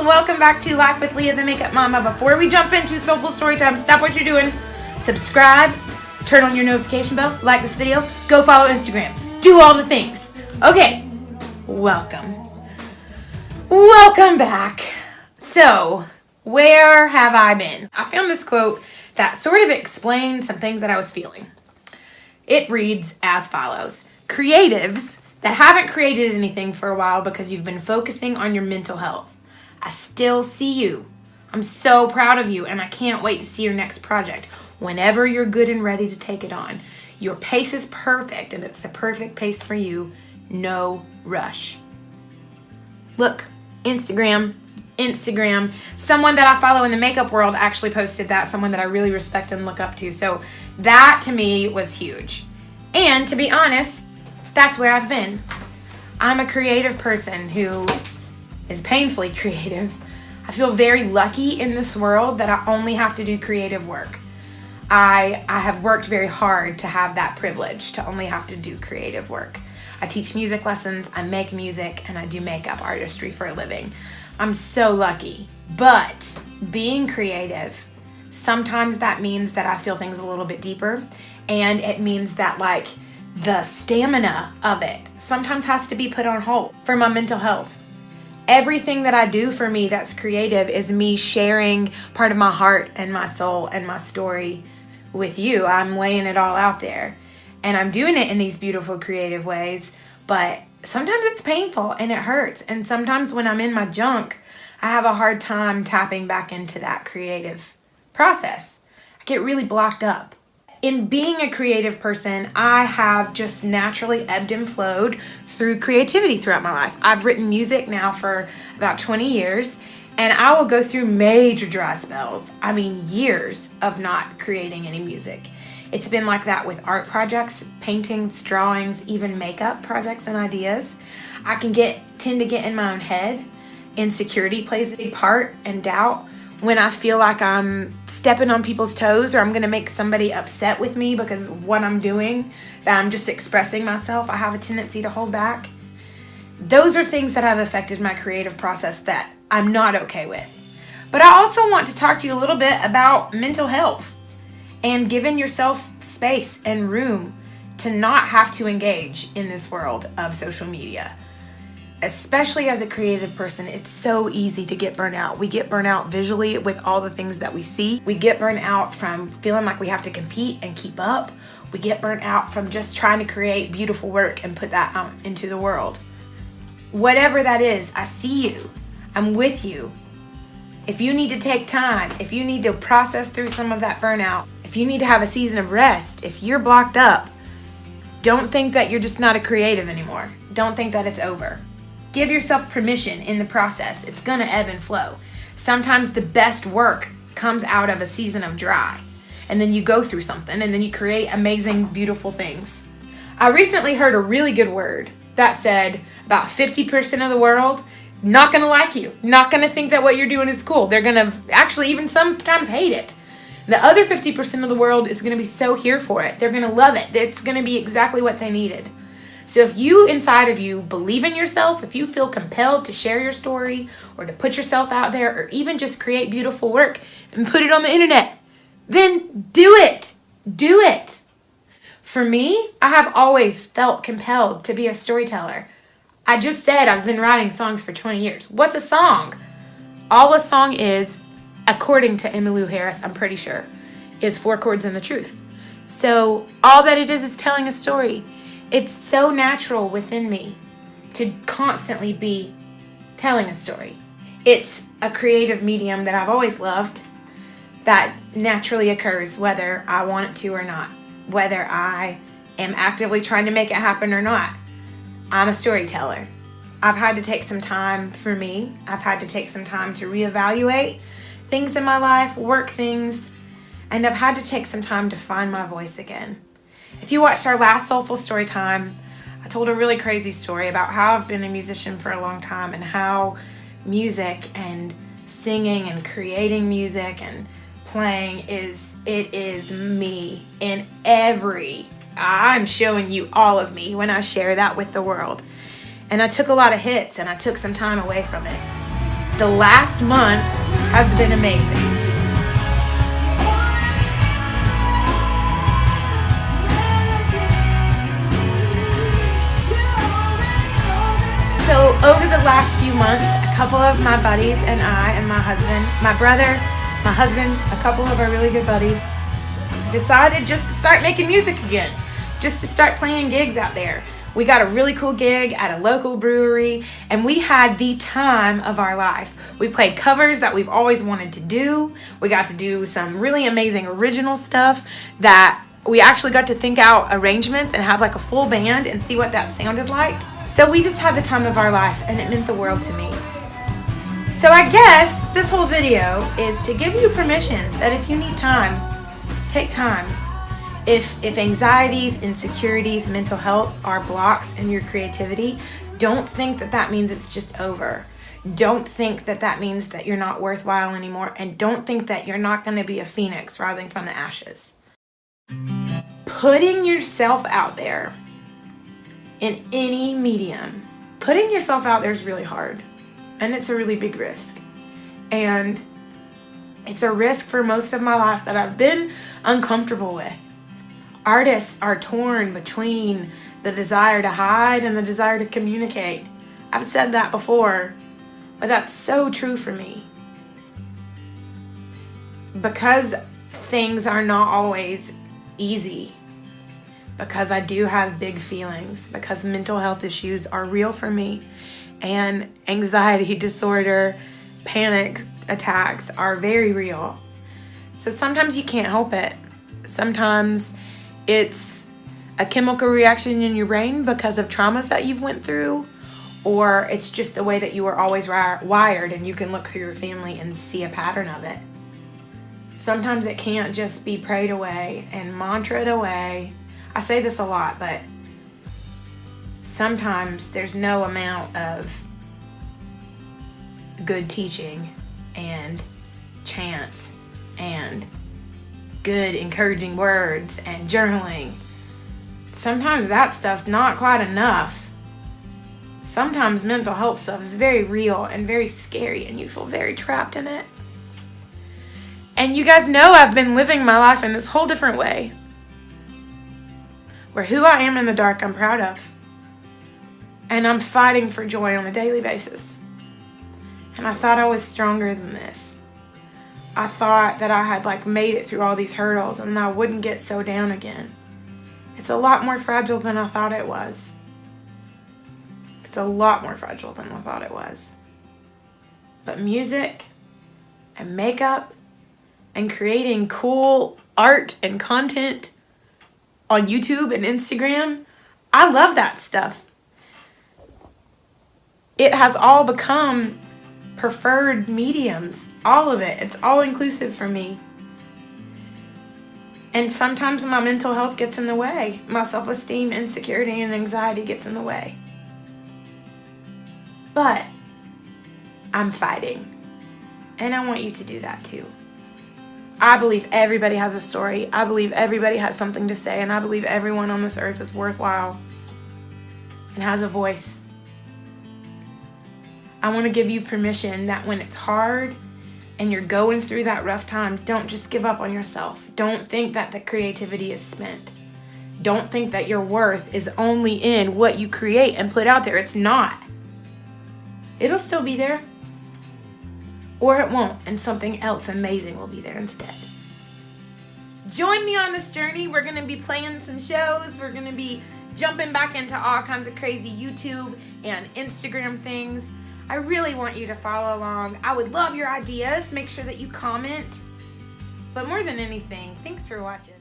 Welcome back to Life with Leah, the Makeup Mama. Before we jump into Soulful Storytime, stop what you're doing, subscribe, turn on your notification bell, like this video, go follow Instagram, do all the things. Okay, welcome back. So, where have I been? I found this quote that sort of explains some things that I was feeling. It reads as follows: creatives that haven't created anything for a while because you've been focusing on your mental health, I still see you. I'm so proud of you, and I can't wait to see your next project whenever you're good and ready to take it on. Your pace is perfect, and it's the perfect pace for you. No rush. Look, Instagram. Someone that I follow in the makeup world actually posted that, someone that I really respect and look up to. So that to me was huge. And to be honest, that's where I've been. I'm a creative person who is painfully creative. I feel very lucky in this world that I only have to do creative work. I have worked very hard to have that privilege to only have to do creative work. I teach music lessons, I make music, and I do makeup artistry for a living. I'm so lucky. But being creative, sometimes that means that I feel things a little bit deeper, and it means that like the stamina of it sometimes has to be put on hold for my mental health. Everything that I do for me that's creative is me sharing part of my heart and my soul and my story with you. I'm laying it all out there, and I'm doing it in these beautiful creative ways, but sometimes it's painful and it hurts, and sometimes when I'm in my junk, I have a hard time tapping back into that creative process. I get really blocked up. In being a creative person, I have just naturally ebbed and flowed through creativity throughout my life. I've written music now for about 20 years, and I will go through major dry spells. I mean, years of not creating any music. It's been like that with art projects, paintings, drawings, even makeup projects and ideas. I can tend to get in my own head. Insecurity plays a big part, and doubt. When I feel like I'm stepping on people's toes, or I'm gonna make somebody upset with me because of what I'm doing, that I'm just expressing myself, I have a tendency to hold back. Those are things that have affected my creative process that I'm not okay with. But I also want to talk to you a little bit about mental health and giving yourself space and room to not have to engage in this world of social media. Especially as a creative person, it's so easy to get burnt out. We get burnt out visually with all the things that we see. We get burnt out from feeling like we have to compete and keep up. We get burnt out from just trying to create beautiful work and put that out into the world. Whatever that is, I see you. I'm with you. If you need to take time, if you need to process through some of that burnout, if you need to have a season of rest, if you're blocked up, don't think that you're just not a creative anymore. Don't think that it's over. Give yourself permission in the process. It's gonna ebb and flow. Sometimes the best work comes out of a season of dry, and then you go through something, and then you create amazing, beautiful things. I recently heard a really good word that said about 50% of the world not gonna like you, not gonna think that what you're doing is cool. They're gonna actually even sometimes hate it. The other 50% of the world is gonna be so here for it. They're gonna love it. It's gonna be exactly what they needed. So if you inside of you believe in yourself, if you feel compelled to share your story or to put yourself out there, or even just create beautiful work and put it on the internet, then do it. Do it. For me, I have always felt compelled to be a storyteller. I just said I've been writing songs for 20 years. What's a song? All a song is, according to Emmylou Harris, I'm pretty sure, is 4 chords and the truth. So all that it is telling a story. It's so natural within me to constantly be telling a story. It's a creative medium that I've always loved that naturally occurs whether I want it to or not, whether I am actively trying to make it happen or not. I'm a storyteller. I've had to take some time for me. I've had to take some time to reevaluate things in my life, work things, and I've had to take some time to find my voice again. If you watched our last Soulful Storytime, I told a really crazy story about how I've been a musician for a long time and how music and singing and creating music and playing is me in I'm showing you all of me when I share that with the world. And I took a lot of hits and I took some time away from it. the last month has been amazing. So over the last few months, a couple of my buddies and I and my husband, my brother, my husband, a couple of our really good buddies, decided just to start making music again, just to start playing gigs out there. We got a really cool gig at a local brewery, and we had the time of our life. We played covers that we've always wanted to do. We got to do some really amazing original stuff that we actually got to think out arrangements and have like a full band and see what that sounded like. So we just had the time of our life, and it meant the world to me. So I guess this whole video is to give you permission that if you need time, take time. If anxieties, insecurities, mental health are blocks in your creativity, don't think that that means it's just over. Don't think that that means that you're not worthwhile anymore, and don't think that you're not going to be a phoenix rising from the ashes. Putting yourself out there in any medium, putting yourself out there is really hard, and it's a really big risk. And it's a risk for most of my life that I've been uncomfortable with. Artists are torn between the desire to hide and the desire to communicate. I've said that before, but that's so true for me. Because things are not always easy, because I do have big feelings, because mental health issues are real for me, and anxiety disorder, panic attacks are very real. So sometimes you can't help it. Sometimes it's a chemical reaction in your brain because of traumas that you've went through, or it's just the way that you were always wired, and you can look through your family and see a pattern of it. Sometimes it can't just be prayed away and mantraed away. I say this a lot, but sometimes there's no amount of good teaching and chants and good encouraging words and journaling. Sometimes that stuff's not quite enough. Sometimes mental health stuff is very real and very scary, and you feel very trapped in it. And you guys know I've been living my life in this whole different way, where who I am in the dark I'm proud of, and I'm fighting for joy on a daily basis. And I thought I was stronger than this. I thought that I had made it through all these hurdles and I wouldn't get so down again. It's a lot more fragile than I thought it was. It's a lot more fragile than I thought it was. But music and makeup and creating cool art and content on YouTube and Instagram, I love that stuff. It has all become preferred mediums. All of it. It's all inclusive for me. And sometimes my mental health gets in the way. My self-esteem, insecurity, and anxiety gets in the way. But I'm fighting. And I want you to do that too. I believe everybody has a story. I believe everybody has something to say. And I believe everyone on this earth is worthwhile and has a voice. I want to give you permission that when it's hard and you're going through that rough time, don't just give up on yourself. Don't think that the creativity is spent. Don't think that your worth is only in what you create and put out there. It's not. It'll still be there. Or it won't, and something else amazing will be there instead. Join me on this journey. We're going to be playing some shows. We're going to be jumping back into all kinds of crazy YouTube and Instagram things. I really want you to follow along. I would love your ideas. Make sure that you comment. But more than anything, thanks for watching.